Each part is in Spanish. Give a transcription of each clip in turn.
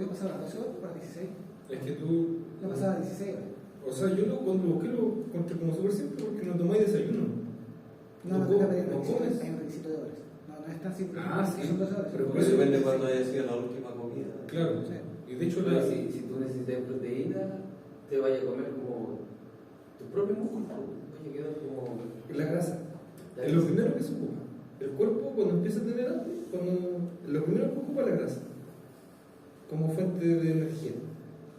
podía pasar a las 12 horas, para 16. Es que tú. Lo pasaba a 16 horas. O sea, yo cuando lo busqué lo encontré como súper simple porque no tomáis desayuno. No, No no, comes. hay un requisito de horas. No es tan simple. Ah, sí. Son 12 horas. Pero Por eso depende de cuándo haya sido la última comida. Claro. Sí. Y de hecho, Pero si tú necesitas proteína, te vaya a comer como tu propio músculo. Vaya a quedar como. la grasa. Es lo primero que se ocupa. El cuerpo, cuando empieza a tener hambre, lo primero que ocupa es la grasa como fuente de energía.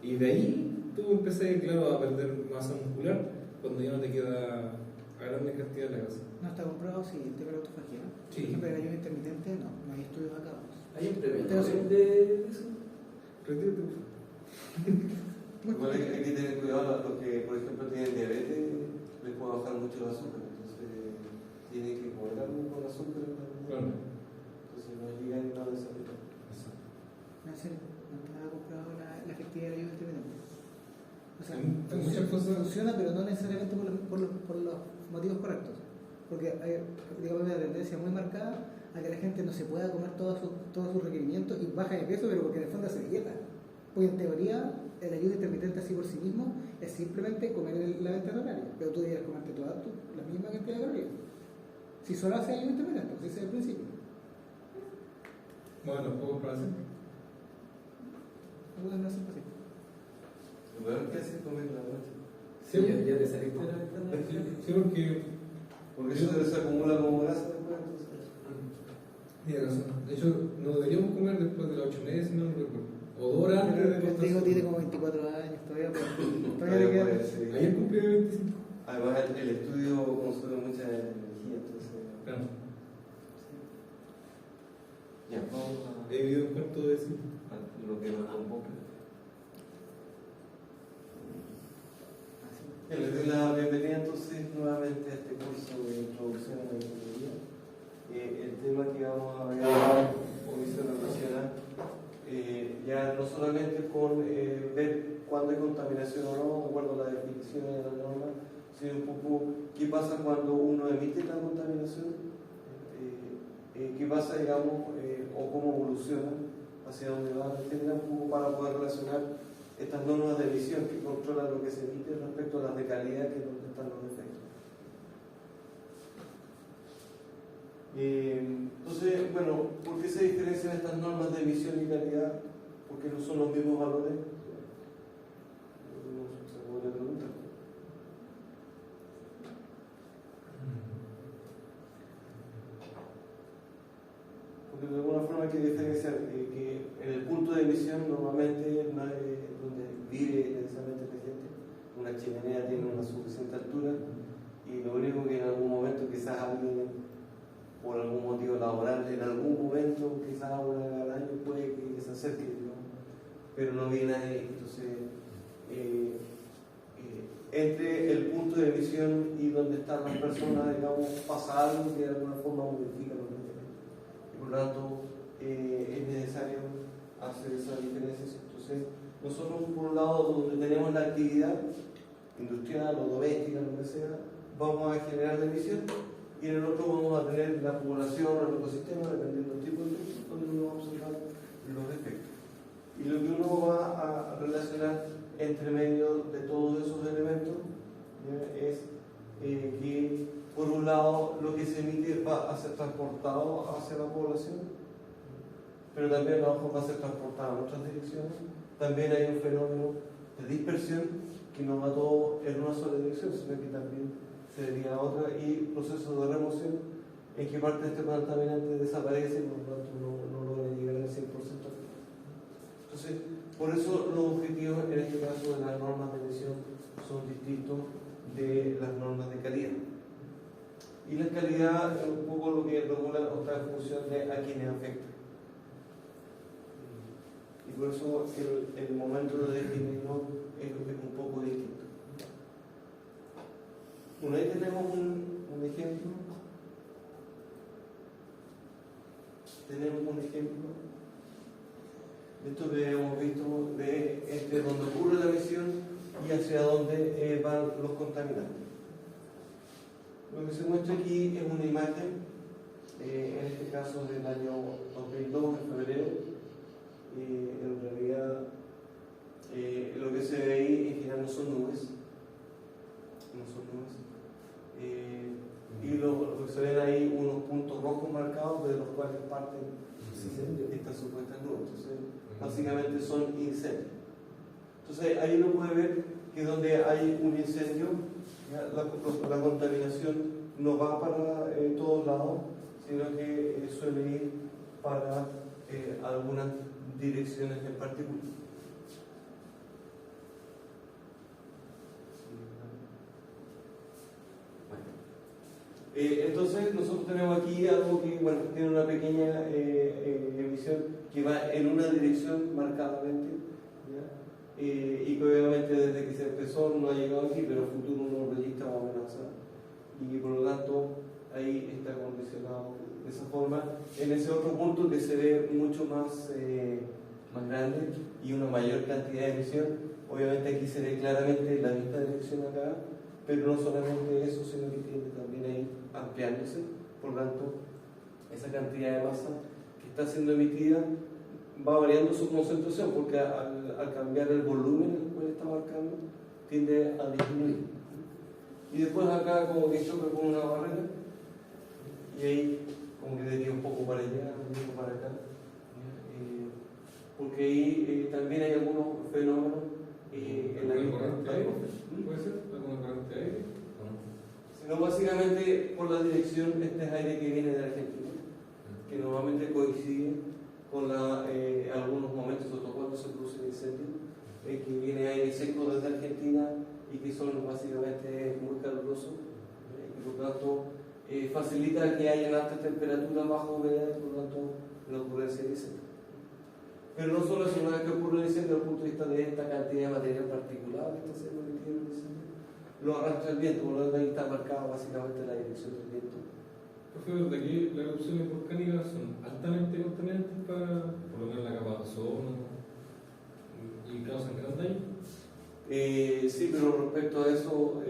Y de ahí tú empezás, claro, a perder masa muscular cuando ya no te queda a grandes cantidades de grasa. No está comprobado si el tema de la autofagia, ¿no? Sí. Por ejemplo, el ayuno intermitente, no hay estudios acá. ¿Hay un premio Pero sí. de eso? Retírate. Igual hay que tener cuidado a los que, por ejemplo, tienen diabetes, les puede bajar mucho el azúcar, entonces tienen que comer algo con azúcar. Claro. Entonces no llegan a desayunar. No, en serio, no está comprobado la efectividad del ayuno intermitente. O sea, Hay muchas cosas. funciona, pero no necesariamente por los motivos correctos. Porque hay, digamos, una tendencia muy marcada a que la gente no se pueda comer todos sus requerimientos y baja de peso, pero porque en el fondo hace dieta. Porque en teoría el ayuno intermitente así por sí mismo es simplemente comer la ventana horaria, pero tú debes comerte toda la misma cantidad de calorías. Si solo haces ayuno intermitente, ese es el principio. Bueno, los pocos para hacer. Algunas no hacen así. Lo peor que hace es comer en la noche. Sí, Ya te saliste de la ventana. sí, porque. Porque eso se acumula como grasa después, entonces. Tienes razón. De hecho, no deberíamos comer después de las 8:30, si no lo recuerdo. O 2 horas antes de El Diego tiene como 24 años, todavía le queda. Puede ser. Ayer cumplí 25. Además, el estudio consume mucha energía, entonces. Claro. Ya, vamos a He vivido un cuarto de eso. lo que nos convoca. Les doy la bienvenida entonces nuevamente a este curso de introducción a la ingeniería. El tema que vamos a ver hoy se relaciona ya no solamente con ver cuándo hay contaminación o no, de acuerdo a la definición de la norma, sino un poco qué pasa cuando uno emite la contaminación, qué pasa, digamos, o cómo evoluciona, hacia dónde va, etcétera, un poco para poder relacionar estas normas de emisión que controlan lo que se emite respecto a las de calidad, que es donde están los efectos. Entonces, bueno, ¿por qué se diferencian estas normas de emisión y calidad? Porque no son los mismos valores. Se podría preguntar. Porque de alguna forma hay que diferenciar que en el punto de emisión normalmente no es donde vive necesariamente la gente. Una chimenea tiene una suficiente altura y lo único que en algún momento quizás alguien, por algún motivo laboral, en algún momento quizás una vez al año puede que se acerque, ¿no? Pero no viene ahí. Entonces, entre el punto de emisión y donde están las personas, digamos, pasa algo que de alguna forma modifica los niveles. Y por lo tanto, es necesario hacer esa diferencia. Entonces, nosotros por un lado donde tenemos la actividad industrial o doméstica, lo que sea, vamos a generar la emisión, y en el otro vamos a tener la población o el ecosistema, dependiendo del tipo de efecto, donde uno va a observar los efectos. Y lo que uno va a relacionar entre medio de todos esos elementos, ¿ya? Es que por un lado lo que se emite va a ser transportado hacia la población, pero también a lo mejor va a ser transportado en otras direcciones. También hay un fenómeno de dispersión que no va todo en una sola dirección, sino que también se deriva a otra, y procesos de remoción en que parte de este contaminante desaparece y por lo tanto no logra llegar al 100%. Entonces, por eso los objetivos en este caso de las normas de emisión son distintos de las normas de calidad. Y la calidad es un poco lo que regula otra función de a quienes afecta. Y por eso el momento de definirlo es un poco distinto. Bueno, ahí tenemos un ejemplo. Tenemos un ejemplo de esto que hemos visto de entre donde ocurre la emisión y hacia dónde van los contaminantes. Lo que se muestra aquí es una imagen, en este caso del año 2002, en febrero. En realidad básicamente son incendios. Entonces ahí uno puede ver que donde hay un incendio, ya, la contaminación no va para todos lados, sino que suele ir para algunas direcciones en particular. Entonces nosotros tenemos aquí algo que bueno, tiene una pequeña emisión que va en una dirección marcadamente, ¿ya? Y que obviamente desde que se empezó no ha llegado aquí, pero el futuro no proyecta más amenaza y por lo tanto ahí está condicionado de esa forma. En ese otro punto que se ve mucho más grande y una mayor cantidad de emisión, obviamente aquí se ve claramente la misma dirección acá, pero no solamente eso, sino que tiene también ahí ampliándose, por lo tanto esa cantidad de masa que está siendo emitida va variando su concentración, porque al cambiar el volumen en el cual está marcando tiende a disminuir, y después acá como que choca con una barrera y ahí como que desvía un poco para allá, un poco para acá, porque ahí también hay algunos fenómenos en la corriente de aire, ¿puede ser? ¿Alguna corriente de aire? Sino básicamente por la dirección, este es aire que viene de Argentina, que normalmente coincide con algunos momentos, sobre todo cuando se produce el incendio, que viene aire seco desde Argentina y que son básicamente muy calurosos, y por lo tanto facilita que haya altas temperaturas bajo humedad y por lo tanto la ocurrencia de incendio. Pero no solo eso, una vez que ocurre el incendio, desde el punto de vista de esta cantidad de material particulado que está siendo emitido en el incendio, lo arrastra el viento, por lo tanto ahí está marcada básicamente la dirección del viento. Profe, ¿verdad que las erupciones volcánicas son altamente contaminantes para, por lo menos la capa de ozono, y causan gran daño? Sí, pero respecto a eso,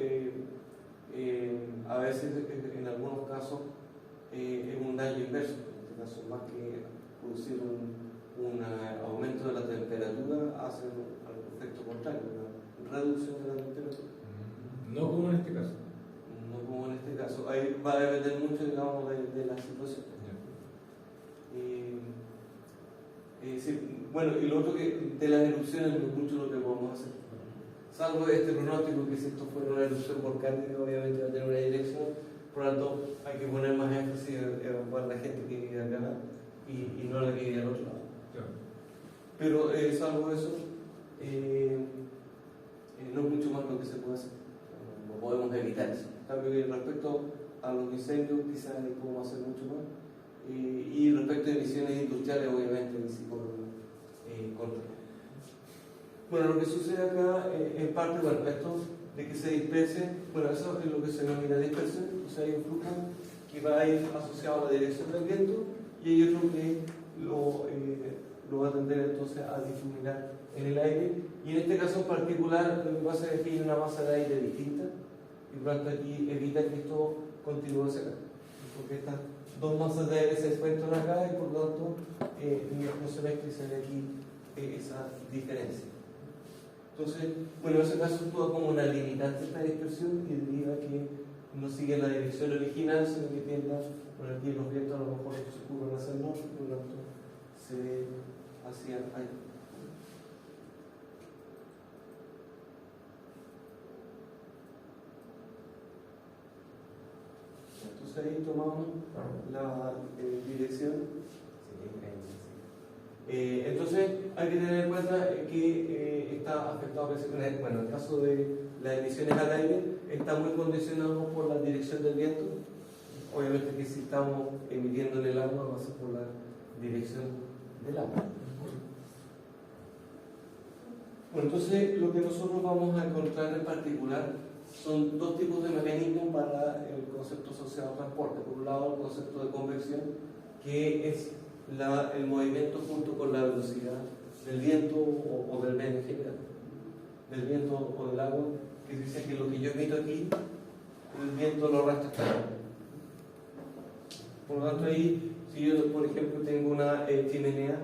a veces en algunos casos es un daño inverso, en este caso más que producir un aumento de la temperatura, hace un efecto contrario, una reducción de la temperatura. No como en este caso. No como en este caso. Ahí va a depender mucho, digamos, de la situación. Sí, bueno, y lo otro que de las erupciones no es mucho lo que podemos hacer. Salvo este pronóstico que si esto fuera una erupción volcánica, obviamente va a tener una dirección, por lo tanto hay que poner más énfasis en evacuar la gente que vive acá y no la que vive al otro lado. Claro. Pero salvo eso, no es mucho más lo que se puede hacer. No podemos evitar eso. En cambio, respecto a los incendios, quizás podemos hacer mucho más. Y respecto a emisiones industriales, obviamente, sí podemos controlar. Bueno, lo que sucede acá, en parte, bueno, esto de que se disperse, bueno, eso es lo que se denomina dispersión. O sea, hay un flujo que va a ir asociado a la dirección del viento y hay otro que lo va a tender entonces a difuminar en el aire. Y en este caso en particular, lo que pasa es que hay una masa de aire distinta y por lo tanto aquí evita que esto continúe hacia acá, porque estas dos masas de aire se encuentran acá y por lo tanto no se ve que se ve aquí esa diferencia. Entonces, bueno, en ese caso actúa como una limitante esta dispersión y deriva que no sigue la dirección original, sino que tienda, por aquí los vientos a lo mejor se ocurren hacia el norte, por lo tanto se ve hacia ahí. Entonces ahí tomamos la dirección. Entonces hay que tener en cuenta que está afectado, bueno, en el caso de las emisiones al aire, está muy condicionado por la dirección del viento. Obviamente que si estamos emitiendo en el agua va a ser por la dirección del agua. Bueno, entonces lo que nosotros vamos a encontrar en particular son dos tipos de mecanismos para el concepto asociado al transporte. Por un lado, el concepto de convección, que es el movimiento junto con la velocidad del viento o del medio en general, del viento o del agua, que dice que lo que yo emito aquí, el viento lo arrastra hasta allá. Por lo tanto, ahí, si yo, por ejemplo, tengo una chimenea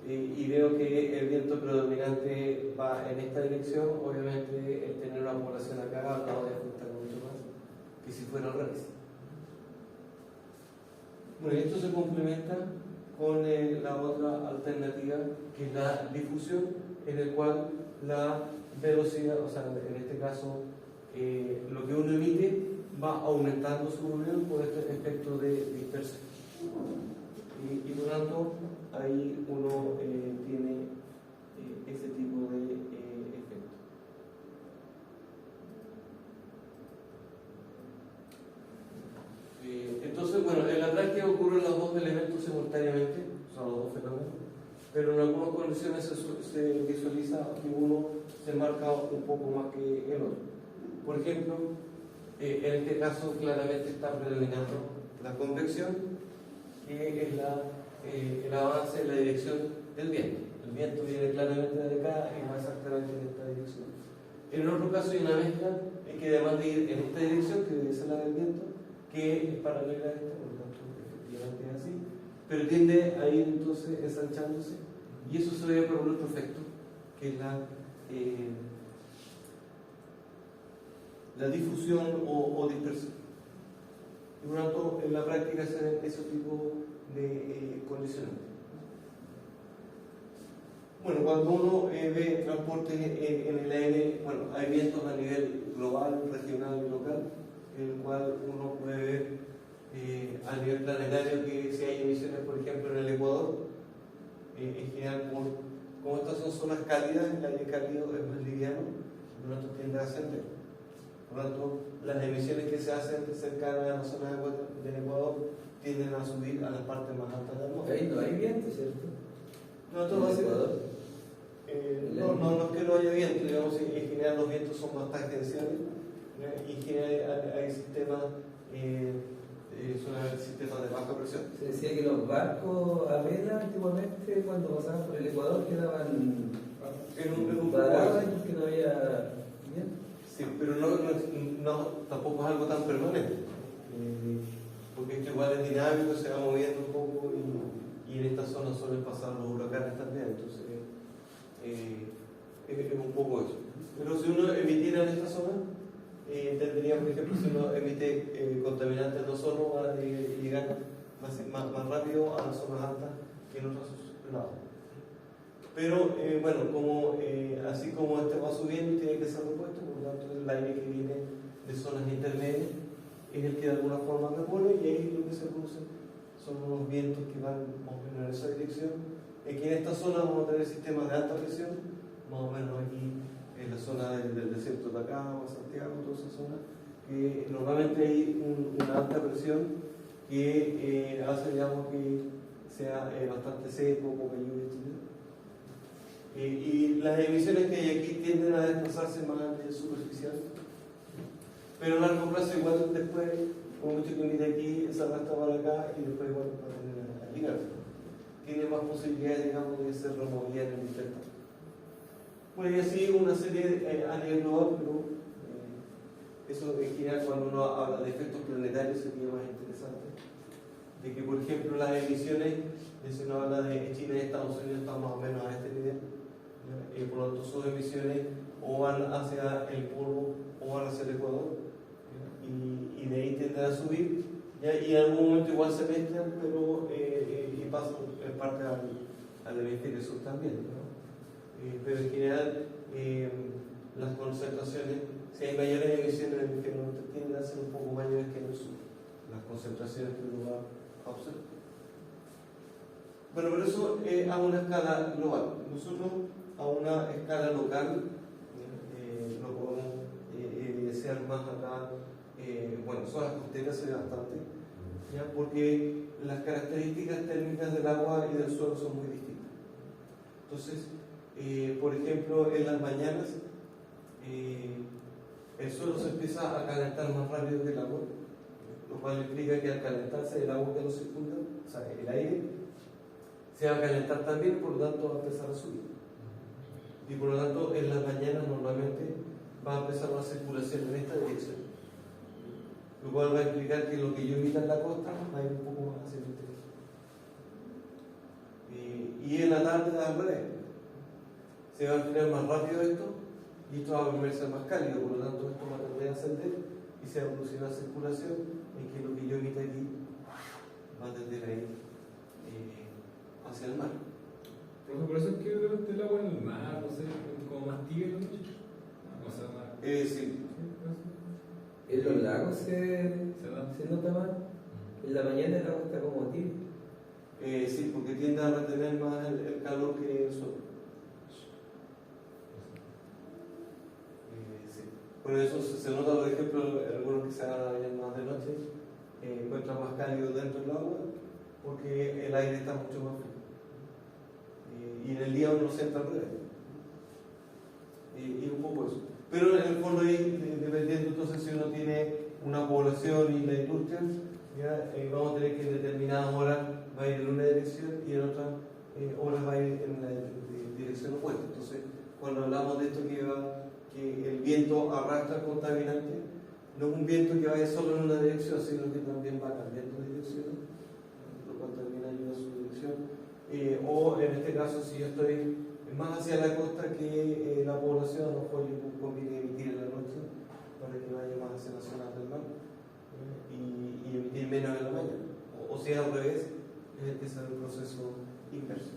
y veo que el viento predominante va en esta dirección, obviamente el tener una población acá no va a afectar mucho más que si fuera al revés. Bueno, esto se complementa con la otra alternativa, que es la difusión, en el cual la velocidad, o sea, en este caso, lo que uno emite va aumentando su volumen por este efecto de dispersión. Y por lo tanto, ahí uno tiene ese tipo de efecto. Entonces, bueno, en la práctica ocurren los dos elementos simultáneamente, son los dos fenómenos, pero en algunas condiciones se visualiza que uno se marca un poco más que el otro. Por ejemplo, en este caso claramente está predominando la convección, que es el avance en la dirección del viento. El viento viene claramente de acá y va exactamente en esta dirección. En el otro caso hay una mezcla que además de ir en esta dirección, que debe ser la del viento, que es paralela a esta, por lo tanto efectivamente es así, pero tiende a ir entonces ensanchándose, y eso se debe por un otro efecto, que es la difusión o dispersión. Y por lo tanto, en la práctica se ven ese tipo de condicionantes. Bueno, cuando uno ve transporte en el aire, bueno, hay vientos a nivel global, regional y local, en el cual uno puede ver a nivel planetario que si hay emisiones, por ejemplo, en el Ecuador, en general, como estas son zonas cálidas, el aire cálido es más liviano, por lo tanto tiende a ascender. Por lo tanto, las emisiones que se hacen cercanas a la zona del Ecuador tienden a subir a las partes más altas de la atmósfera. Ahí no hay viento, ¿cierto? No, esto va a ser. No es que no haya viento, digamos, en general los vientos son más tangenciales, y en general hay sistemas, suelen haber sistemas de baja presión. Se decía que los barcos a vela antiguamente, cuando pasaban por el Ecuador, quedaban parados porque no había viento. Sí, pero tampoco es algo tan permanente, porque esto igual es dinámico, se va moviendo un poco, y en esta zona suelen pasar los huracanes también, entonces es un poco eso. Pero si uno emitiera en esta zona, tendría, por ejemplo, si uno emite contaminantes de ozono, van a llegar más rápido a las zonas altas que en otros lados. Pero bueno, así como este va subiendo, tiene que ser repuesto, por lo tanto el aire que viene de zonas intermedias es el que de alguna forma repone, y ahí lo que se produce son unos vientos que van más o menos en esa dirección. Aquí en esta zona vamos a tener sistemas de alta presión, más o menos aquí en la zona del desierto de Atacama, Santiago, toda esa zona, que normalmente hay una alta presión que hace, digamos, que sea bastante seco, poca lluvia, etc. Y las emisiones que hay aquí tienden a desplazarse más a nivel superficial, pero a largo plazo igual después, como mucho que mire aquí, se arrastra para acá y después igual va a tener a ligar. Tiene más posibilidades, digamos, de ser removida en el interno. Bueno, y así una serie a nivel global, pero eso en general cuando uno habla de efectos planetarios sería más interesante. De que, por ejemplo, las emisiones, si uno habla de China y Estados Unidos, están más o menos a este nivel. Por lo tanto, sus emisiones o van hacia el polo o van hacia el Ecuador, y de ahí tienden a subir, y en algún momento igual se mezclan, pero y pasan en parte al hemisferio sur también, ¿no? Pero en general las concentraciones, si hay mayores emisiones en el hemisferio norte, tienden a ser un poco mayores que en el sur, las concentraciones que uno va a observar. Bueno, pero eso a una escala global. Nosotros a una escala local lo podemos evidenciar más acá. Bueno, zonas costeras se ve bastante, ¿ya? Porque las características térmicas del agua y del suelo son muy distintas. Entonces, por ejemplo, en las mañanas el suelo se empieza a calentar más rápido que el agua, lo cual implica que al calentarse el agua que nos circunda, o sea, el aire, se va a calentar también, por lo tanto va a empezar a subir. Y por lo tanto, en las mañanas normalmente va a empezar una circulación en esta dirección, lo cual va a implicar que lo que yo emita en la costa va a ir un poco más hacia el interior. Y en la tarde al revés, se va a enfriar más rápido esto, y esto va a volverse más cálido, por lo tanto esto va a tender a ascender y se va a producir una circulación en que lo que yo emita aquí va a tender a ir hacia el mar. Por eso es que el agua en el mar, no sé, como más tibia en la noche. O sea, más. Sí. En los lagos se nota más. En la mañana el agua está como tibia. Sí, porque tiende a retener más el calor que el sol. Sí. Por eso se nota, por ejemplo, algunos que se vayan más de noche encuentran más cálido dentro del agua porque el aire está mucho más frío. Y en el día uno siente al revés. Y un poco eso. Pero en el fondo ahí, dependiendo entonces si uno tiene una población y la industria, ya, vamos a tener que en determinadas horas va a ir en una dirección y en otras horas va a ir en la dirección opuesta. Entonces, cuando hablamos de esto que el viento arrastra contaminante, no es un viento que vaya solo en una dirección, sino que también va cambiando de dirección, lo cual también ayuda a su dirección. O en este caso, si yo estoy más hacia la costa que la población, a lo mejor yo conviene emitir en la noche para que vaya más hacia las zonas del mar y emitir menos en la mañana. O si es al revés, empieza el proceso inverso.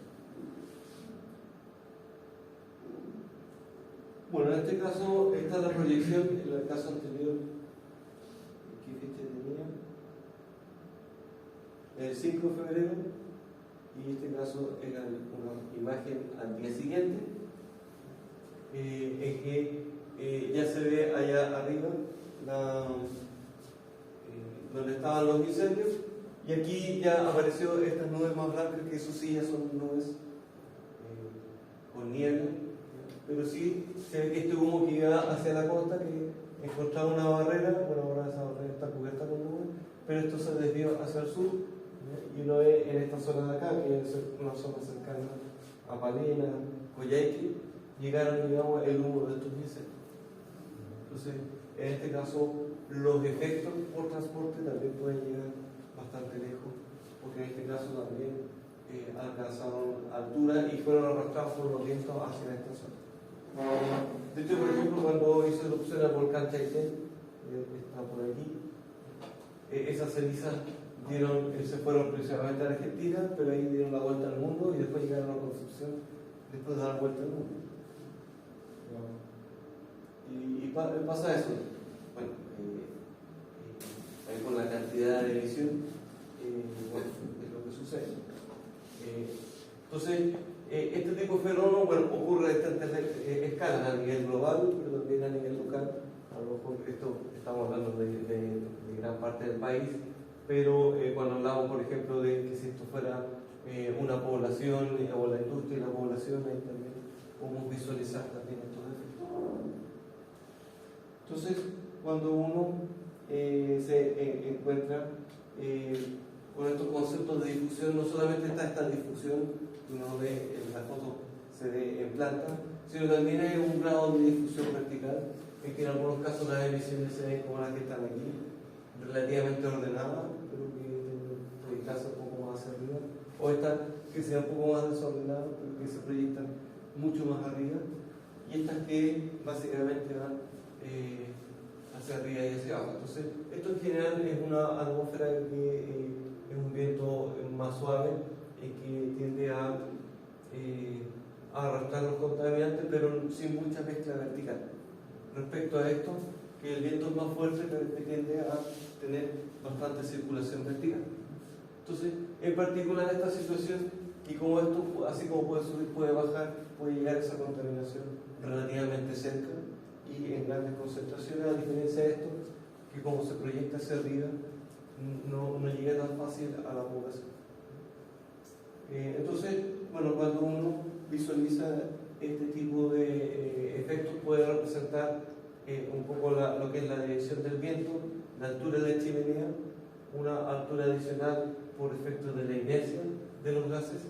Bueno, en este caso, esta es la proyección. En el caso anterior, ¿qué fecha tenía? El 5 de febrero. Y en este caso era una imagen al día siguiente, en que ya se ve allá arriba donde estaban los incendios, y aquí ya apareció estas nubes más blancas, que eso sí ya son nubes con niebla, pero sí se ve que este humo que iba hacia la costa, que encontraba una barrera, bueno, ahora esa barrera está cubierta con nubes, pero esto se desvió hacia el sur. Y uno ve en esta zona de acá, que es una zona cercana a Palena, Coyhaique, llegaron, digamos, el humo de estos incendios. Entonces, en este caso, los efectos por transporte también pueden llegar bastante lejos, porque en este caso también alcanzaron altura y fueron arrastrados por los vientos hacia esta zona. De hecho, por ejemplo, cuando hizo erupción al volcán Chaitén, está por aquí, esas cenizas se fueron principalmente a Argentina, pero ahí dieron la vuelta al mundo y después llegaron a Concepción después de dar la vuelta al mundo. Y pasa eso. Bueno, ahí con la cantidad de emisión, bueno, es lo que sucede. Entonces, este tipo de fenómeno, bueno, ocurre a distintas escalas, a nivel global, pero también a nivel local. A lo mejor esto estamos hablando de gran parte del país. Pero cuando hablamos, por ejemplo, de que si esto fuera una población o la industria y la población, ahí también podemos visualizar también estos efectos. Entonces, cuando uno se encuentra con estos conceptos de difusión, no solamente está esta difusión que uno ve en la foto, se ve en planta, sino también hay un grado de difusión vertical, en que en algunos casos las emisiones se ven como las que están aquí, relativamente ordenada, pero que proyectarse un poco más hacia arriba, o estas que sean un poco más desordenadas, pero que se proyectan mucho más arriba, y estas que básicamente van hacia arriba y hacia abajo. Entonces, esto en general es una atmósfera que es un viento más suave y que tiende a arrastrar los contaminantes, pero sin mucha mezcla vertical. Respecto a esto, que el viento es más fuerte, que tiende a tener bastante circulación vertical. Entonces, en particular esta situación, y como esto, así como puede subir, puede bajar, puede llegar a esa contaminación relativamente cerca y en grandes concentraciones, a diferencia de esto, que como se proyecta hacia arriba, no llega tan fácil a la población. Entonces, bueno, cuando uno visualiza este tipo de efectos, puede representar un poco lo que es la dirección del viento, la altura de la chimenea, una altura adicional por efecto de la inercia de los gases.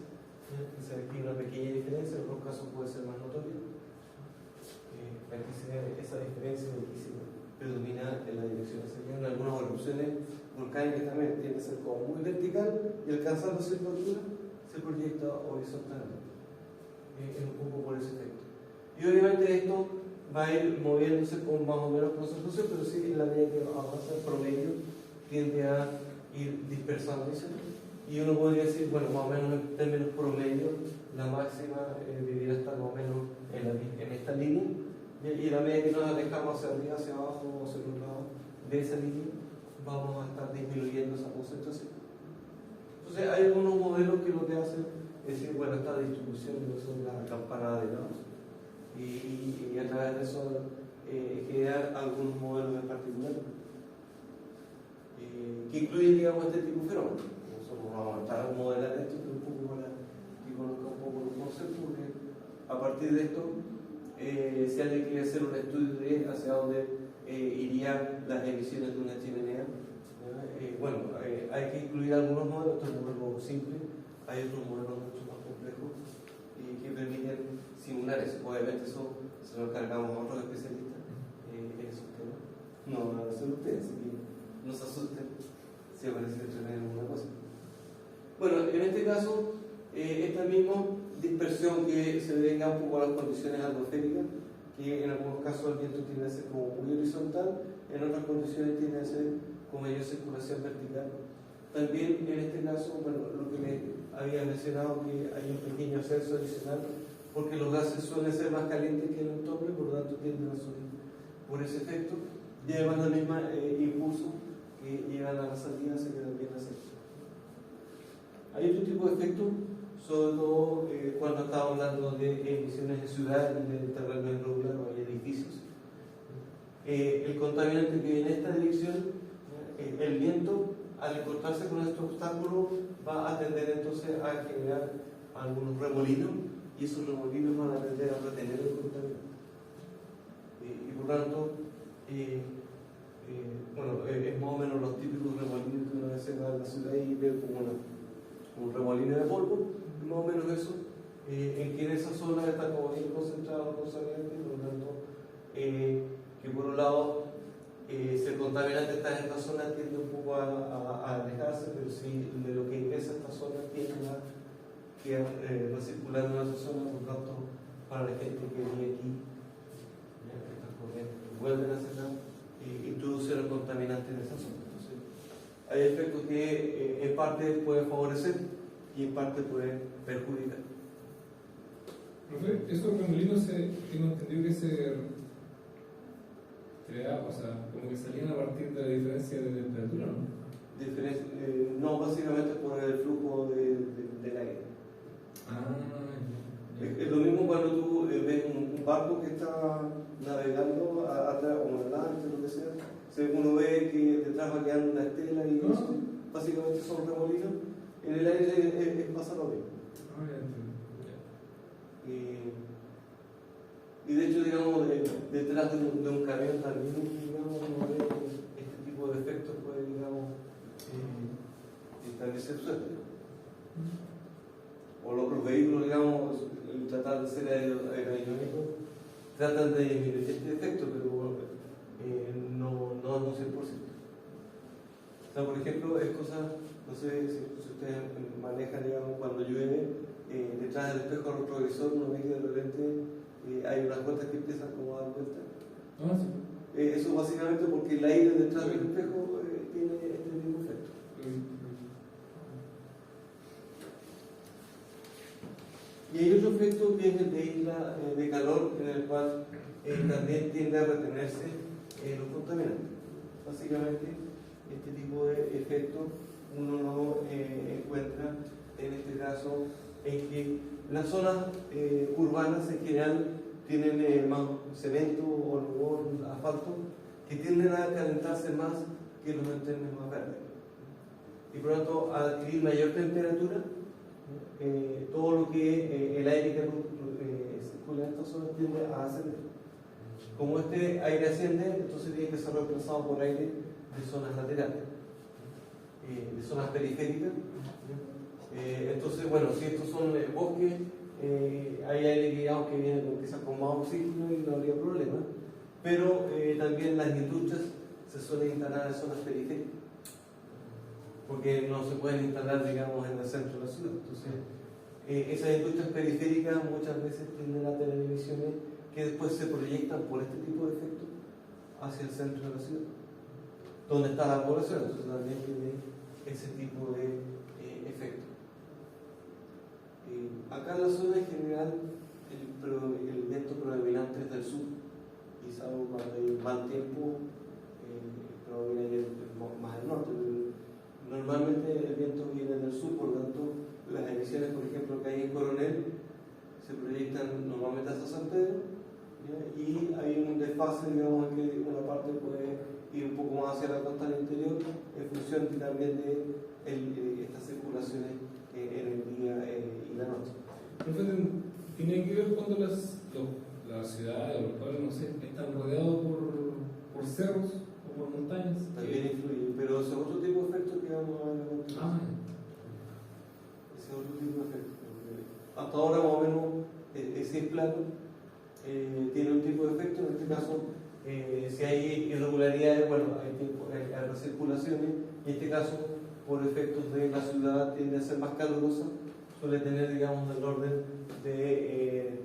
Aquí una pequeña diferencia, en otros casos puede ser más notoria. Aquí se ve esa diferencia y aquí se predomina en la dirección hacia allá. En algunas erupciones volcánicas también tiende a ser como muy vertical y alcanzando cierta altura se proyecta horizontalmente. Es un poco por ese efecto. Y obviamente esto va a ir moviéndose con más o menos concentración, pero sí en la medida que avanza el promedio tiende a ir dispersándose y y uno podría decir, bueno, más o menos en términos promedio, la máxima debería estar más o menos en esta línea, y a la medida que nos alejamos hacia arriba, hacia abajo o hacia los lados de esa línea, vamos a estar disminuyendo esa concentración. Entonces, hay algunos modelos que lo que hacen es decir, bueno, esta distribución de la campanada de Gauss, y a través de eso crear algunos modelos en particular que incluyen, digamos, este tipo de fenómenos. Nosotros vamos a estar a modelar esto, pero un poco para que conozca un poco los conceptos, porque a partir de esto, si alguien quiere hacer un estudio de hacia dónde irían las emisiones de una chimenea, bueno, hay que incluir algunos modelos. Estos modelos simples, hay otros modelos mucho más complejos que permiten simular eso. Obviamente eso se lo encargamos a otros especialistas en esos temas. No van a ser ustedes, así que no se asusten si aparece entre medio alguna cosa. Bueno, en este caso, esta misma dispersión que se venga un poco a las condiciones atmosféricas, que en algunos casos el viento tiende a ser como muy horizontal, en otras condiciones tiende a ser con mayor circulación vertical. También en este caso, bueno, lo que les había mencionado, que hay un pequeño ascenso adicional, porque los gases suelen ser más calientes que el entorno y por lo tanto tienden a subir por ese efecto, y además la misma impulso que llegan a la salida se queda bien ascenso. Hay otro tipo de efectos, sobre todo cuando estamos hablando de emisiones de ciudades, de terreno irregular o hay edificios. El contaminante que viene en esta dirección, el viento, al encontrarse con este obstáculo, va a tender entonces a generar algunos remolinos, y esos remolinos van a tender a retener el contaminante. Y por tanto, bueno, es más o menos los típicos remolinos que uno veces va a la ciudad y ve como un remolino de polvo, más o menos eso, en que en esa zona está como bien concentrado el contaminante, por lo tanto, que por un lado, si el contaminante está en esta zona, tiende un poco a alejarse, pero si de lo que ingresa a esta zona tiende a quedar recirculando en esa zona, por lo tanto, para la gente que vive aquí, estas corrientes vuelven a cerrar y introducen el contaminante en esa zona. Entonces, hay efectos que en parte pueden favorecer y en parte pueden perjudicar. Profe, esos remolinos tengo entendido que se creaban, o sea, como que salían a partir de la diferencia de temperatura, ¿no? No, básicamente por el flujo del aire. Es lo mismo cuando tú ves un barco que está navegando atrás o adelante, lo que sea. Uno ve que detrás va quedando una estela y eso, básicamente son remolinos. En el aire pasa lo mismo. Y de hecho, digamos, detrás de un camión también, digamos, uno ve este tipo de efectos puede, digamos, también ser suelto. O los vehículos, digamos, tratar de ser aerodinámicos, tratan de disminuir este efecto, pero no es un 100%. O sea, por ejemplo, es cosa, no sé si ustedes manejan, digamos, cuando llueve, detrás del espejo retrovisor, uno ve que de repente hay unas gotas que empiezan como a dar vuelta. Sí. Eso básicamente porque el aire detrás del espejo tiene este mismo efecto. Y hay otro efecto que es el de isla de calor, en el cual también tiende a retenerse los contaminantes. Básicamente, este tipo de efecto uno lo encuentra en este caso en que las zonas urbanas en general tienen más cemento, hormigón, asfalto, que tienden a calentarse más que los entornos más verdes. Y por lo tanto, al adquirir mayor temperatura, todo lo que el aire que circula en estas zonas tiende a ascender. Como este aire asciende, entonces tiene que ser reemplazado por aire de zonas laterales, de zonas periféricas. Entonces, bueno, si estos son bosques, hay aire que, digamos, que viene quizás con más oxígeno y no habría problema, pero también las industrias se suelen instalar en zonas periféricas, porque no se pueden instalar, digamos, en el centro de la ciudad. Entonces, esas industrias periféricas muchas veces tienden a tener emisiones que después se proyectan por este tipo de efectos hacia el centro de la ciudad, donde está la población. Entonces también tiene ese tipo de efecto. Acá en la zona en general el viento predominante es del sur, y salvo cuando hay mal tiempo proviene más del norte. Normalmente el viento viene del sur, por lo tanto las emisiones, por ejemplo, que hay en Coronel se proyectan normalmente hacia San Pedro, ¿ya? Y hay un desfase, digamos, en que una parte puede ir un poco más hacia la costa del interior en función también de estas circulaciones en el día y la noche. ¿Tiene que ver cuando las ciudades o los pueblos, no sé, están rodeados por cerros o por montañas? También influye, pero ese es otro tipo de efecto que vamos a ver a continuación. Ese es otro tipo de efecto. Hasta ahora más o menos ese plano tiene un tipo de efecto. En este caso, si hay irregularidades, bueno, hay recirculaciones, y en este caso, por efectos de la ciudad, tiende a ser más calurosa, suele tener, digamos, del orden de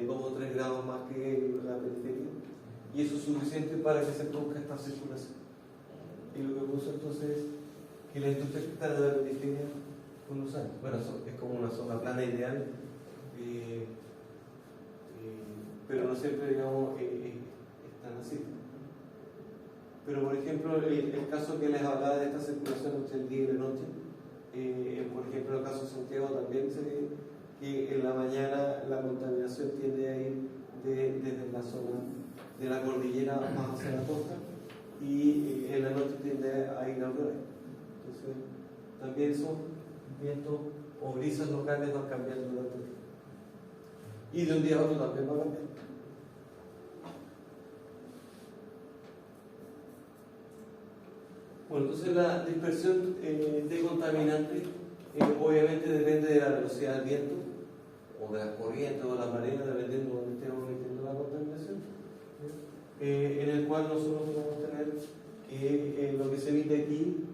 2 o 3 grados más que la periferia, y eso es suficiente para que se produzca esta circulación. Y lo que puso entonces es que la industria que está en la periferia con los años, bueno, es como una zona plana ideal, pero no siempre, digamos, están así. Pero por ejemplo, el caso que les hablaba de esta circulación entre el día y la noche, por ejemplo, en el caso de Santiago también se ve que en la mañana la contaminación tiende a ir desde la zona de la cordillera más hacia la costa, y en la noche tiende a ir al revés. Entonces, también son vientos o brisas locales van cambiando durante el día. Y de un día a otro también va a cambiar. Bueno, entonces la dispersión de contaminantes obviamente depende de la velocidad del viento, o de las corrientes, o de las mareas, dependiendo de donde estemos emitiendo la contaminación, en el cual nosotros podemos tener que lo que se emite aquí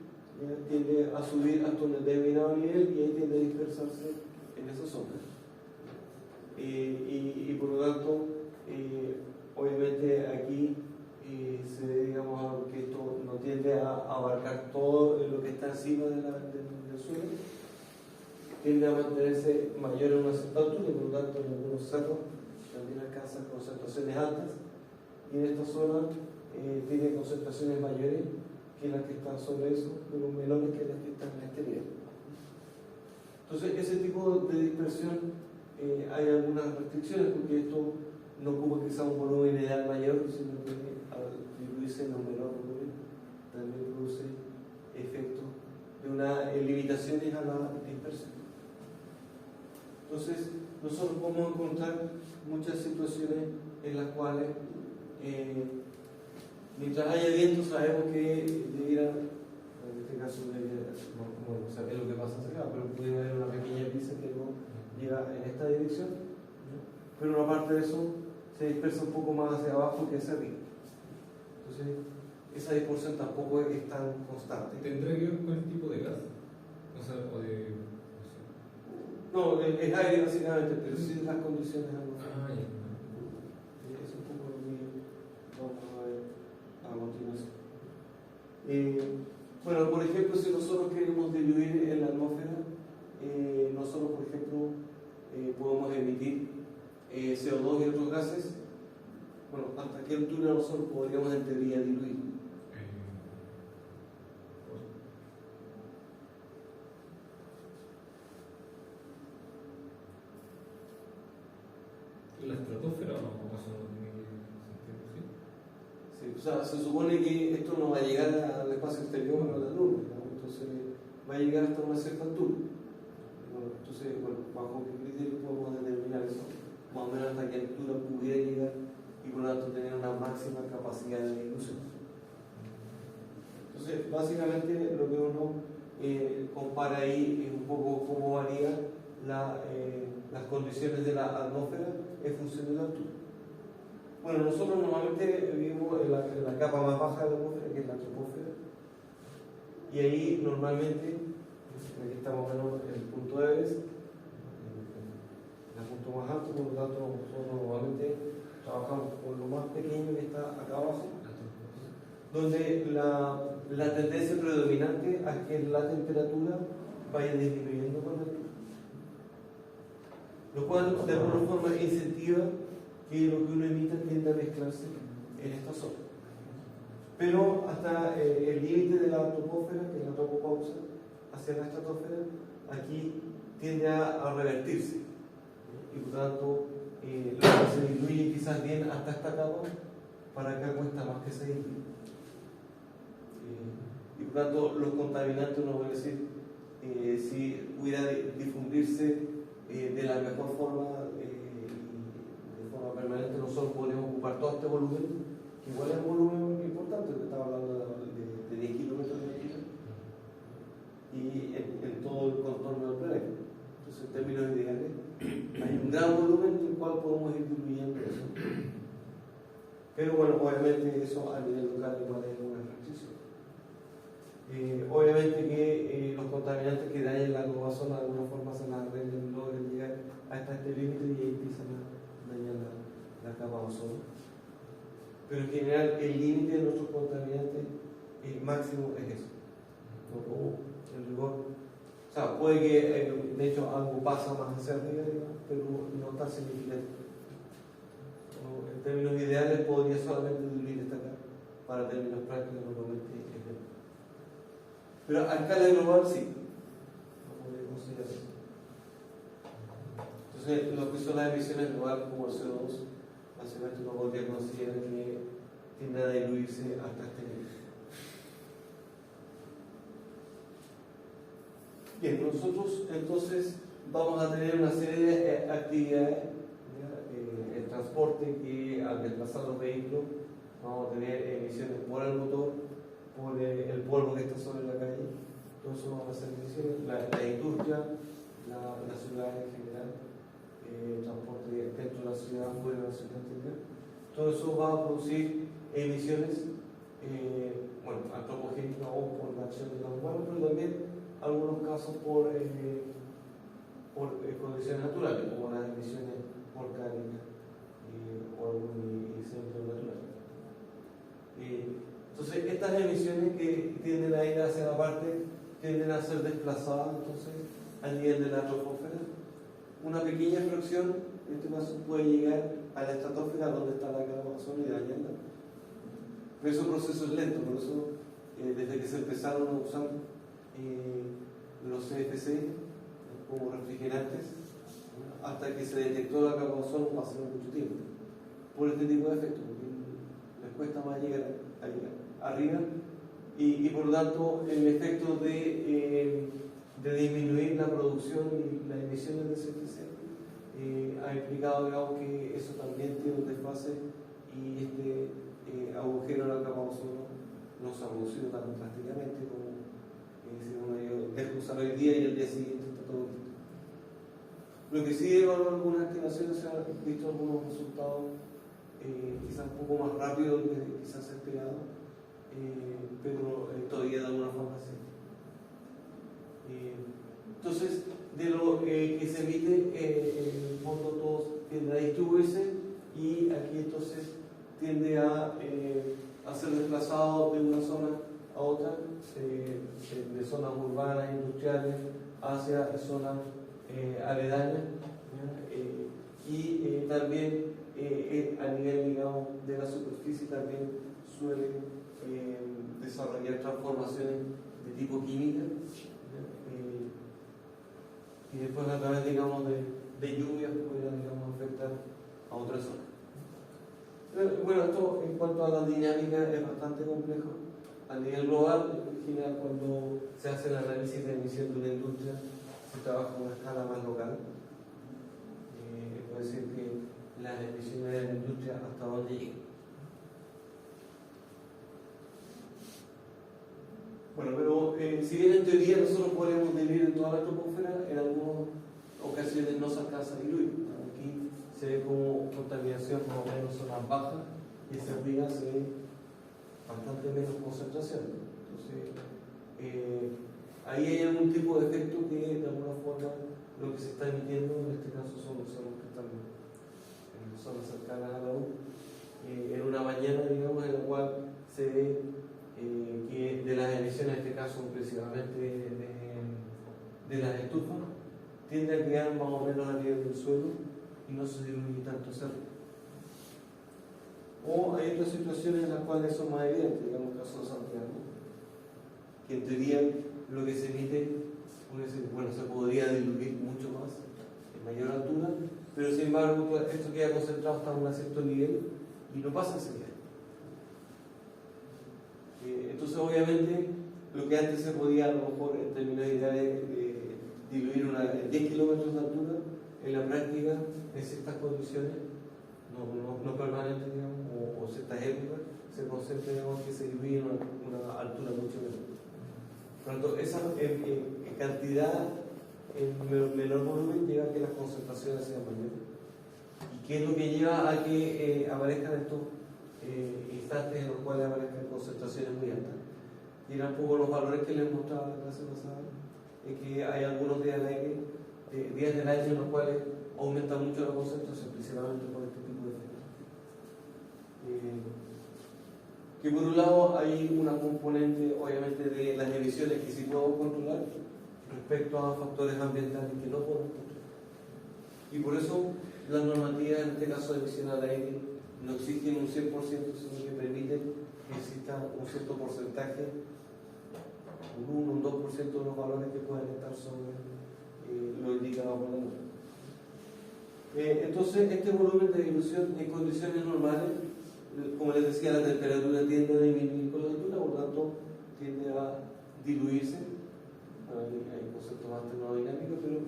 tiende a subir hasta un determinado nivel, y ahí tiende a dispersarse en esa zona. Y por lo tanto, obviamente aquí se ve, digamos, que esto no tiende a abarcar todo lo que está encima del suelo, tiende a mantenerse mayor en una cierta altura, y por lo tanto en algunos cerros también alcanzan concentraciones altas, y en esta zona tiene concentraciones mayores que las que están sobre eso, pero menores que las que están en este nivel. Entonces, ese tipo de dispersión hay algunas restricciones, porque esto no ocupa quizá un volumen ideal mayor, sino que al diluirse en un menor volumen también produce efectos de unas limitaciones a la dispersión. Entonces, nosotros podemos encontrar muchas situaciones en las cuales, mientras haya viento, sabemos que debiera, en este caso, bueno, saber lo que pasa hacia acá, pero puede haber una pequeña brisa que no llega en esta dirección, pero una parte de eso se dispersa un poco más hacia abajo que hacia arriba. Entonces, esa dispersión tampoco es tan constante. ¿Tendrá que ver con el tipo de gas? O sea, o de... No, es aire básicamente, pero sí las condiciones. Ah, ya. Es un poco lo que vamos a ver a continuación. Bueno, por ejemplo, si nosotros queremos diluir en la atmósfera, nosotros, por ejemplo, podemos emitir CO2 y otros gases. Bueno, ¿hasta qué altura nosotros podríamos en teoría diluir? ¿La estratosfera o no? Eso no tiene que sentir, ¿sí? Sí, o sea, se supone que esto no va a llegar al espacio exterior o a la luna, ¿no? Entonces va a llegar hasta una cierta altura. Bueno, entonces, bajo qué criterio podemos determinar eso, más o menos hasta qué altura pudiera llegar, y por lo tanto tener una máxima capacidad de dilución. Entonces, básicamente lo que uno compara ahí es un poco cómo varía las condiciones de la atmósfera en función de la altura. Bueno, nosotros normalmente vivimos en la capa más baja de la atmósfera, que es la troposfera, y ahí normalmente, aquí estamos en el punto de Everest, el punto más alto, por lo tanto nosotros normalmente trabajamos con lo más pequeño que está acá abajo, donde la tendencia predominante a que la temperatura vaya disminuyendo con el tiempo. Lo cual de alguna forma incentiva que lo que uno emita tienda a mezclarse en esta zona. Pero hasta el límite de la topósfera, que es la topopausa, hacia la estratosfera, aquí tiende a revertirse. Y por tanto, lo que se diluye quizás bien hasta esta capa, para acá cuesta más que se diluye. Y por tanto, los contaminantes, uno puede decir, si pudiera difundirse de la mejor forma, de forma permanente, nosotros podríamos ocupar todo este volumen, que igual es un volumen importante, que estaba hablando de 10 kilómetros de altura, y en todo el contorno del planeta. Entonces, en términos ideales, hay un gran volumen en el cual podemos ir diluyendo eso. Pero bueno, obviamente eso a nivel local igual es una restricción. Obviamente que los contaminantes que dañen la clorozona de alguna forma se las arreglen, logren llegar hasta este límite y ahí empiezan a dañar la capa de ozono. Pero en general el límite de nuestros contaminantes máximo es eso. No como el rigor. O sea, puede que de hecho algo pasa más hacia arriba, pero no tan significativo. En términos ideales podría solamente diluir esta capa. Para términos prácticos normalmente es menos. Pero a escala global sí. No podría considerarse. Entonces, lo que son las emisiones globales como el CO2, básicamente uno podría considerar que tiende a diluirse hasta este nivel. Bien, nosotros entonces vamos a tener una serie de actividades, el transporte, que al desplazar los vehículos vamos a tener emisiones por el motor, por el polvo que está sobre la calle, todo eso va a ser emisiones, la industria, la ciudad en general, el transporte dentro de la ciudad, fuera de la ciudad, etc. Todo eso va a producir emisiones, antropogénicas o por la acción de los humanos, pero también algunos casos por condiciones naturales, como las emisiones volcánicas o algún incendio natural. Entonces, estas emisiones que tienden a ir hacia la parte, tienden a ser desplazadas entonces al nivel de la troposfera. Una pequeña fracción, en este caso, puede llegar a la estratosfera donde está la capa de ozono y dañarla. Pero ese proceso es lento, por eso desde que se empezaron a usar los CFC como refrigerantes, hasta que se detectó la capa de ozono pasó mucho tiempo, por este tipo de efectos, porque les cuesta más llegar arriba, y por lo tanto el efecto de disminuir la producción y las emisiones de CFC ha implicado, digamos, que eso también tiene un desfase, y este agujero en la capa de ozono no se ha producido tan drásticamente como si uno deja usar hoy día y el día siguiente está todo listo. Lo que sí, con algunas estimaciones se han visto algunos resultados quizás un poco más rápido de lo que quizás se esperaba, pero todavía de alguna forma sí. Entonces, de lo que se emite, en el fondo todo tiende a distribuirse, y aquí entonces tiende a ser desplazado de una zona a otra, de zonas urbanas, industriales, hacia zonas aledañas, y también a nivel, digamos, de la superficie también suele desarrollar transformaciones de tipo química, y después a través, digamos, de lluvias puede, digamos, afectar a otras zonas. Bueno, esto en cuanto a la dinámica es bastante complejo. A nivel global, en general, cuando se hace el análisis de emisión de una industria, se trabaja a una escala más local. Puede decir que las emisiones de la industria hasta dónde llegan. Bueno, pero si bien en teoría nosotros podemos diluir en toda la troposfera, en algunas ocasiones no se alcanza a diluir. Aquí se ve como contaminación más o menos zonas bajas, y esa arriba se ve bastante menos concentración. Entonces, ahí hay algún tipo de efecto que de alguna forma lo que se está emitiendo en este caso son los que están en zonas cercanas a la U, en una mañana, digamos, en la cual se ve que de las emisiones, en este caso principalmente de de las estufas tiende a quedar más o menos a nivel del suelo y no se diluye tanto ese ruido. O hay otras situaciones en las cuales son más evidentes, digamos el caso de Santiago, que en teoría lo que se emite, bueno, se podría diluir mucho más en mayor altura, pero sin embargo esto queda concentrado hasta un cierto nivel y no pasa ese nivel. Entonces obviamente lo que antes se podía a lo mejor en términos ideales diluir en 10 kilómetros de altura, en la práctica en ciertas condiciones no permanentes, digamos, o ciertas épocas se concentra, digamos, que se diluye en una altura mucho menor. Por lo tanto, esa cantidad en menor volumen lleva a que las concentraciones sean mayores. ¿Y qué es lo que lleva a que aparezcan estos instantes en los cuales aparezcan concentraciones muy altas? Y eran un poco los valores que les mostraba la clase pasada, es que hay algunos días del año en los cuales aumenta mucho la concentración, principalmente por este tipo de efectos. Que por un lado hay una componente, obviamente, de las emisiones que sí podemos controlar respecto a factores ambientales que no podemos controlar. Y por eso las normativas, en este caso de emisión al aire, no exigen un 100%, sino que permiten que exista un cierto porcentaje, un 1, un 2% de los valores que pueden estar sobre lo indicado por la norma. Entonces, este volumen de dilución en condiciones normales, como les decía, la temperatura tiende a disminuir con la altura, por lo tanto, tiende a diluirse. Hay conceptos más termodinámicos, pero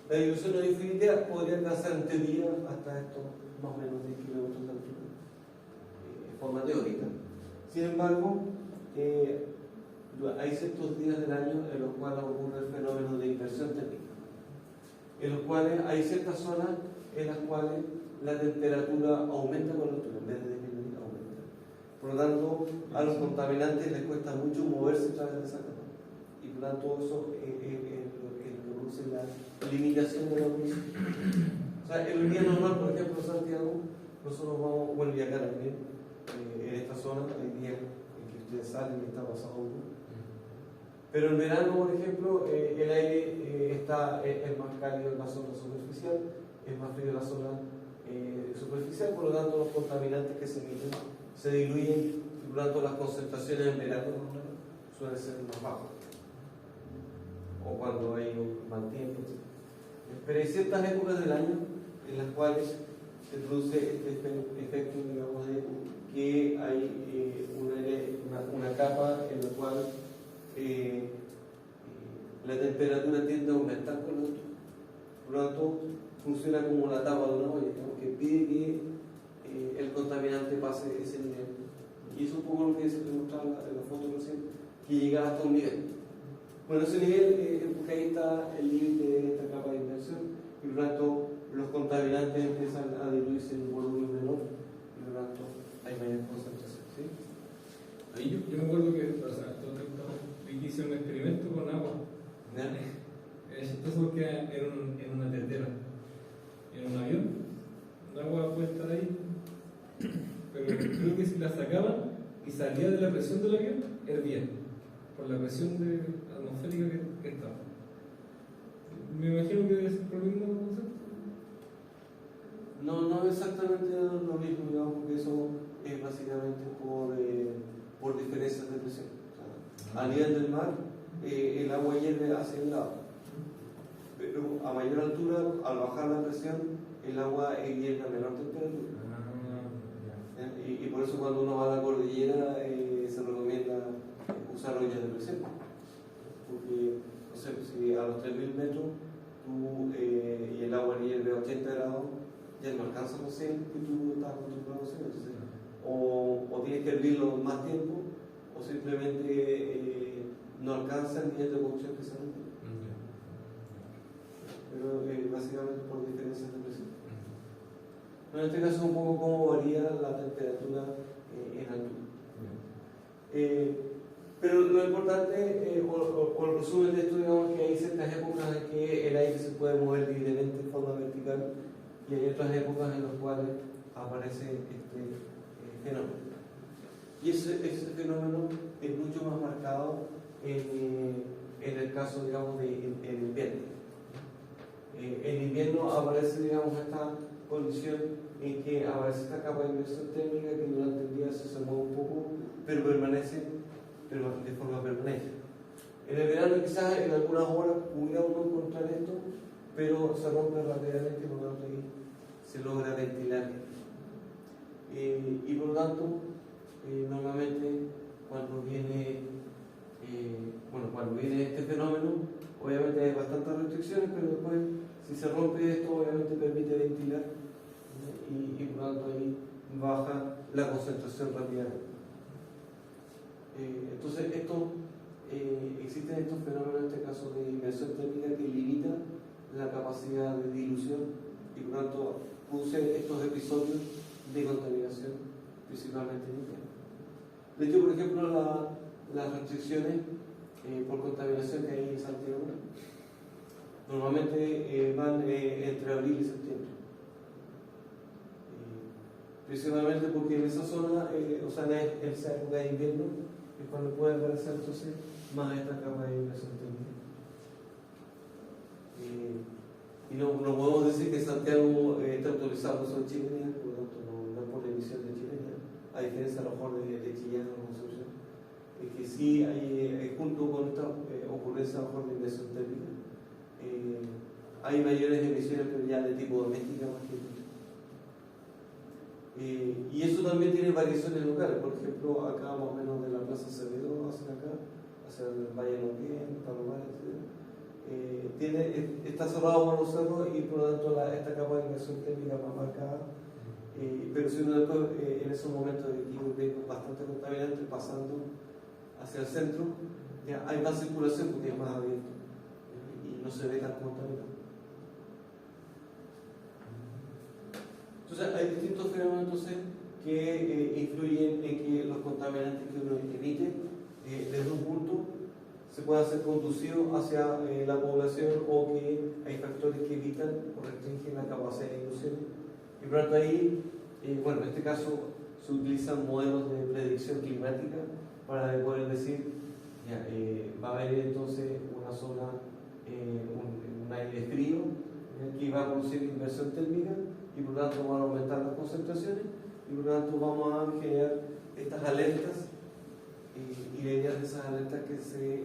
la dilución no definitiva podría alcanzar en teoría hasta estos más o menos 10 kilómetros de altura, de forma teórica. Sin embargo, hay ciertos días del año en los cuales ocurre el fenómeno de inversión térmica, en los cuales hay ciertas zonas en las cuales la temperatura aumenta con la altura, en vez de disminuir, aumenta. Por lo tanto, a los contaminantes les cuesta mucho moverse a través de esa capa. Y por lo tanto, eso es lo que produce la limitación de la emisión. O sea, en un día normal, por ejemplo, en Santiago, nosotros vamos, bueno, y acá también, en esta zona, hay días en que ustedes salen y está pasando uno. Pero en verano, por ejemplo, el aire es más cálido en la zona superficial, es más frío en la zona superficial, por lo tanto los contaminantes que se emiten se diluyen y por lo tanto las concentraciones en verano suelen ser más bajas. O cuando hay un mal tiempo, etc. Pero hay ciertas épocas del año en las cuales se produce este efecto, digamos, de que hay una capa en la cual la temperatura tiende a aumentar con la altura. Por lo tanto, funciona como una tapa de una olla, que pide que el contaminante pase ese nivel. Y eso es un poco lo que se mostraba en la foto recién, que llega hasta un nivel. Bueno, ese nivel, porque ahí está el límite de esta capa de inversión, y por lo tanto los contaminantes empiezan a diluirse en un volumen menor, y por lo tanto hay mayor concentración. ¿Sí? Ahí yo me acuerdo que, o sea, hice un experimento con agua. Es chistoso porque en una tetera, en un avión, el agua puede estar ahí, pero creo que si la sacaban y salía de la presión del avión, hervía, por la presión atmosférica que estaba. Me imagino que debe ser por el mismo concepto. No exactamente lo mismo, digamos, porque eso es básicamente por diferencias de presión. O sea, a nivel del mar, el agua hierve hacia el lado, pero a mayor altura, al bajar la presión, el agua hierve a menor temperatura. Y por eso cuando uno va a la cordillera se recomienda usar ollas de presión, porque no sé, si a los 3000 metros y el agua hierve a 80 grados, ya no alcanza los 100 que tú estás acostumbrado a hacer. Entonces, o tienes que hervirlo más tiempo, o simplemente no alcanza el nivel de cocción que se requiere. Pero básicamente por diferencias de presión. En este caso, un poco cómo varía la temperatura en altura. Pero lo importante, o el resumen de esto, digamos, que hay ciertas épocas en que el aire se puede mover libremente en forma vertical y hay otras épocas en las cuales aparece este fenómeno. Y ese fenómeno es mucho más marcado en en el caso, digamos, de en invierno. En invierno aparece, digamos, esta condición en que aparece esta capa de inversión térmica que durante el día se mueve un poco, pero permanece de forma permanente. En el verano quizás en algunas horas pudiera uno encontrar esto, pero se rompe rápidamente y por lo tanto ahí se logra ventilar. Y por lo tanto, normalmente cuando viene este fenómeno, obviamente hay bastantes restricciones, pero después si se rompe esto, obviamente permite ventilar y por lo tanto ahí baja la concentración rápidamente. Entonces existen estos fenómenos, en este caso de inversión térmica, que limita la capacidad de dilución y por lo tanto produce estos episodios de contaminación, principalmente en invierno. De hecho, por ejemplo, las restricciones por contaminación que hay en Santiago normalmente van entre abril y septiembre. Principalmente porque en esa zona, o sea, en esa época de invierno, es cuando puede aparecer entonces más esta capa de inversión térmica. Y no podemos decir que Santiago está autorizado sobre chimenea, por lo tanto no es por la emisión de chimenea, a diferencia a lo mejor de Chillán o Concepción, que sí hay, junto con esta ocurrencia a lo mejor de inversión térmica, hay mayores emisiones, pero ya de tipo doméstica más que y eso también tiene variaciones locales. Por ejemplo, acá más o menos de la Plaza Acevedo hacia acá, hacia el Valle Longuén, Palomar, etc. Está cerrado por los cerros y por lo tanto esta capa de inversión térmica más marcada. Pero si uno después en esos momentos de equipo ve bastante contaminante pasando hacia el centro, ya hay más circulación porque es más abierto y no se ve tan contaminado. Entonces hay distintos fenómenos entonces, que influyen en que los contaminantes que uno emite desde un punto se puedan ser conducidos hacia la población o que hay factores que evitan o restringen la capacidad de dilución. Y por lo tanto ahí, en este caso se utilizan modelos de predicción climática para poder decir va a haber entonces una zona, un aire frío que va a producir inversión térmica y por lo tanto van a aumentar las concentraciones y por lo tanto vamos a generar estas alertas y la idea de esas alertas que se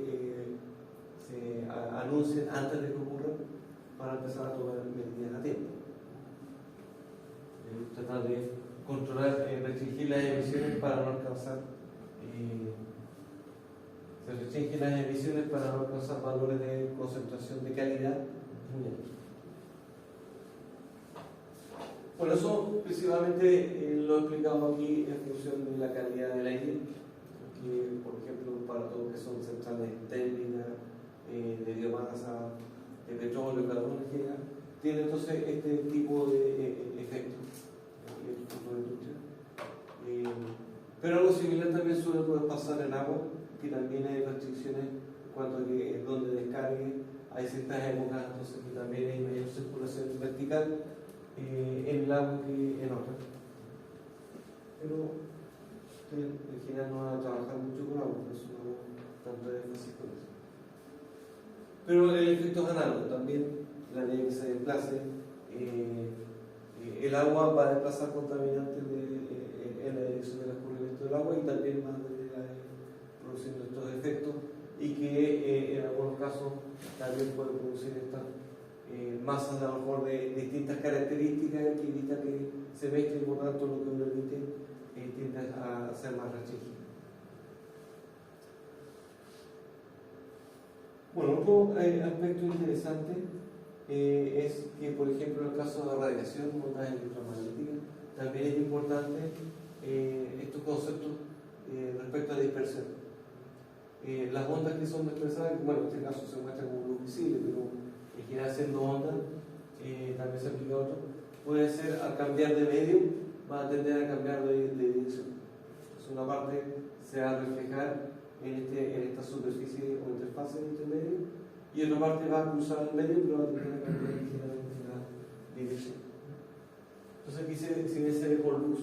anuncien antes de que ocurra para empezar a tomar medidas a tiempo. Tratar de controlar, restringir las emisiones para no alcanzar se restringen las emisiones para no alcanzar valores de concentración de calidad muy altos. Por eso, principalmente, lo he explicado aquí en función de la calidad del aire, que, por ejemplo, para todo lo que son centrales térmicas, de biomasa, de petróleo, carbono en general, tiene entonces este tipo de efectos. Pero algo similar también suele poder pasar en agua, que también hay restricciones en cuanto a que en donde descargue hay ciertas épocas, entonces que también hay mayor circulación vertical en el agua que en otras. Pero en general no van a trabajar mucho con agua, por eso no hago tanto énfasis con eso. Pero el efecto es análogo también, la medida que se desplace, el agua va a desplazar contaminantes en la dirección del escurrimiento del agua y también va a produciendo estos efectos y que en algunos casos también puede producir estas masas a lo mejor de distintas características que evita que se mezclen y por tanto lo que uno emite tiende a ser más restringido. Bueno, otro aspecto interesante es que, por ejemplo, en el caso de radiación, ondas electromagnéticas, también es importante estos conceptos respecto a dispersión. Las ondas que son dispersadas, bueno, en este caso se muestran como luz visible, pero en general siendo ondas, también se aplica otro, puede ser al cambiar de medio, va a tender a cambiar de dirección. Entonces una parte se va a reflejar en esta superficie o interfase de este medio y otra parte va a cruzar el medio, pero va a tener que cambiar ligeramente la dirección. Entonces aquí se ve por luz.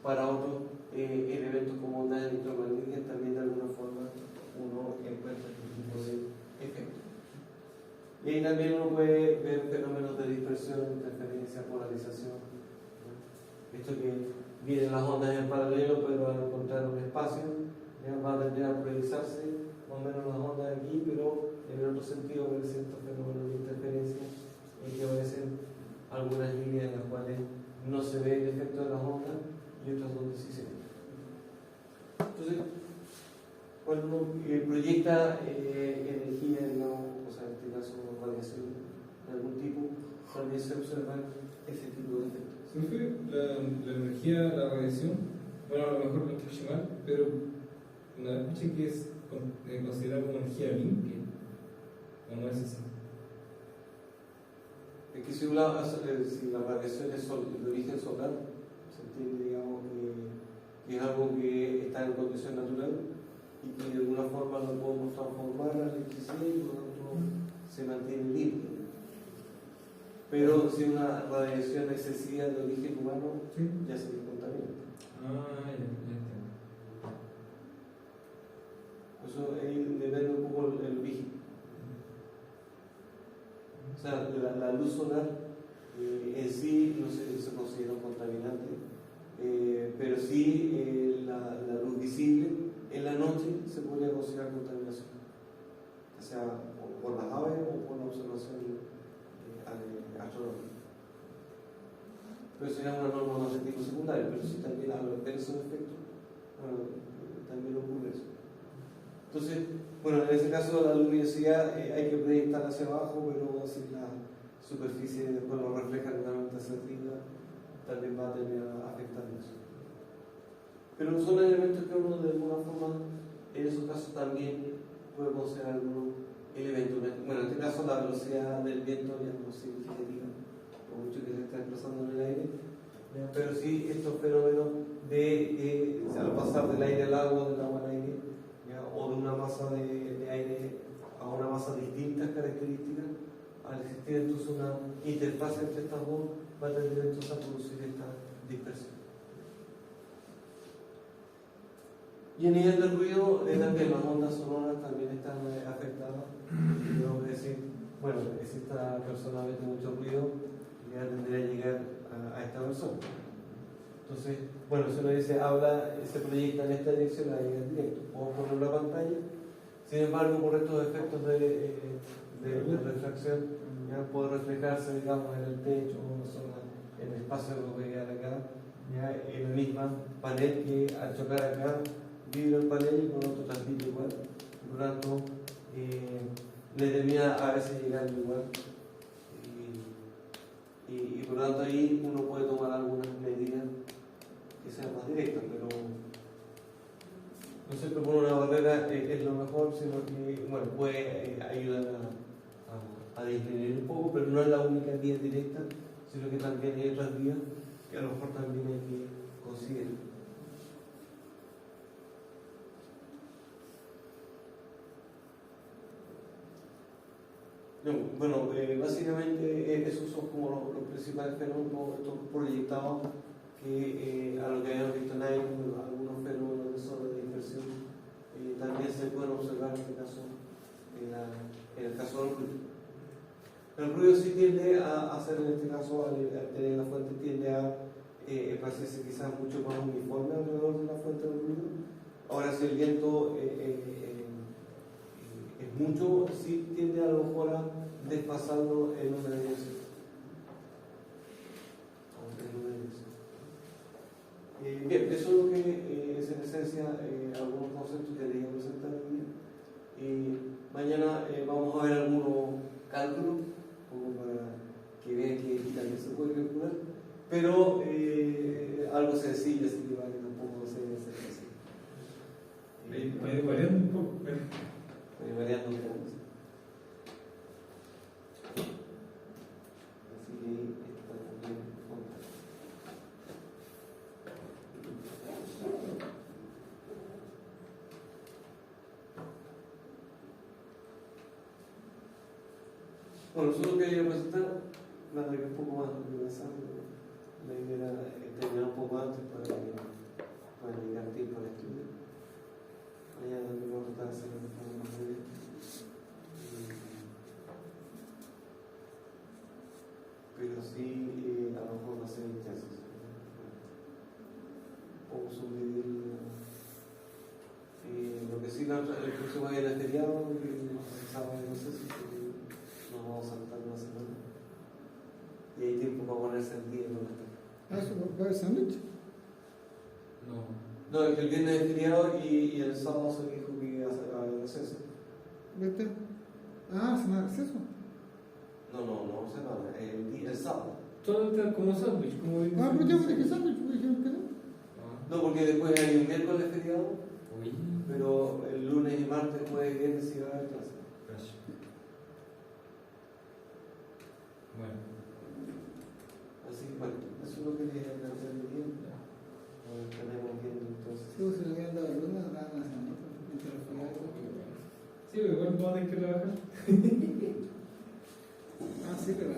Para otros elementos como ondas electromagnéticas también de alguna forma uno encuentra este tipo de efectos. Y ahí también uno puede ver fenómenos de dispersión, interferencia, polarización. Esto que vienen las ondas en paralelo, pero al encontrar un espacio, ya va a tender a polarizarse más o menos las ondas aquí, pero en el otro sentido aparecen estos fenómenos de interferencia en que aparecen algunas líneas en las cuales no se ve el efecto de las ondas y otras donde sí se ve. Entonces, cuando uno proyecta energía, digamos, o sea, en este caso radiación de algún tipo, también se observan ese tipo de efectos. La energía, la radiación, bueno, a lo mejor lo escuché mal, pero una vez escuché que es considerada como energía limpia, o no es así. Es que si la radiación es de origen solar, se entiende, digamos, que es algo que está en condición natural y que de alguna forma lo podemos transformar a electricidad y por lo tanto se mantiene limpio. Pero si una radiación excesiva de origen humano, ¿sí? Ya se contamina. Ya entiendo. Eso depende un poco del origen. O sea, la luz solar en sí no se considera un contaminante, pero sí la luz visible en la noche se podría considerar contaminación, ya sea por las aves o por la observación astronómica. Pero sería una norma más de tipo secundario, pero sí también al ver esos efectos, también ocurre eso. Entonces, bueno, en ese caso la luminosidad hay que proyectar hacia abajo, pero si la superficie después lo refleja totalmente hacia arriba, también va a terminar afectando eso. Pero son elementos que uno de alguna forma, en esos casos también puede considerar algunos elementos. Bueno, en este caso la velocidad del viento ya no es significativa, por mucho que se está desplazando en el aire, pero sí estos fenómenos de al pasar del aire al agua, del agua al aire, o de una masa de aire a una masa de distintas características, al existir entonces una interfaz entre estas dos, va a tender entonces a producir esta dispersión. Y a nivel del ruido, también las ondas sonoras también están afectadas. Tengo que decir, bueno, si esta persona mete mucho ruido, le va a tender a llegar a esta persona. Entonces, bueno, si uno dice, se proyecta en esta dirección, la llega en directo. Podemos poner una pantalla. Sin embargo, por estos efectos de refracción, ya puede reflejarse, digamos, en el techo, en el espacio que puede quedar acá, ya en el mismo panel que al chocar acá, vibra el panel y por lo tanto transmite igual. Por lo tanto, le termina a veces llegando igual. Y por lo tanto ahí uno puede tomar algunas medidas que sean más directas, pero no siempre poner una barrera es lo mejor, sino que bueno, puede ayudar a disminuir un poco, pero no es la única vía directa, sino que también hay otras vías que a lo mejor también hay que considerar. No, bueno, básicamente esos son como los principales fenómenos estos proyectados que a lo que habíamos visto en aire, algunos fenómenos de dispersión también se pueden observar en este caso, en el caso del ruido. El ruido sí tiende a hacer, en este caso, al tener la fuente, tiende a parecerse quizás mucho más uniforme alrededor de la fuente del ruido. Ahora, si el viento es mucho, sí tiende a lo mejor a desfasarlo en una dirección. Bien, eso es lo que es en esencia algunos conceptos que les voy a presentar hoy día. Mañana vamos a ver algunos cálculos, como para que vean que aquí también se puede calcular, pero algo sencillo, así que para que tampoco se así. Va a ir variando un poco. Va a ir variando un poco. Así que ahí está también. Bueno, nosotros queríamos presentar, nada que un poco más de lo que pensamos. La idea era terminar un poco antes para que puedan dedicar tiempo al estudio. Mañana también vamos a tratar de hacer subdividir. Lo que sí, el próximo día era feriado, que sábado no sé si nos vamos a saltar una semana. Y hay tiempo para ponerse el día con esto. ¿Eso va a haber sándwich? No. No, es que el viernes es feriado y el sábado se dijo que iba a hacer el receso. ¿Viste? Ah, semana de receso. No, semana, el sábado. Todo está como sándwich, como Ah, pero ya me dije sándwich, me dijeron que no. No, porque después hay un miércoles feriado, Uy. pero el lunes y martes, jueves y viernes sí va a haber clase. Gracias. Bueno. Así que bueno, eso es lo que quería hacer bien. Tenemos bien entonces. Sí, pues si no hubieran dado luna, daban una semanita. Mientras los feriados. Sí, pero igual vamos a tener que trabajar. Ah, sí, pero.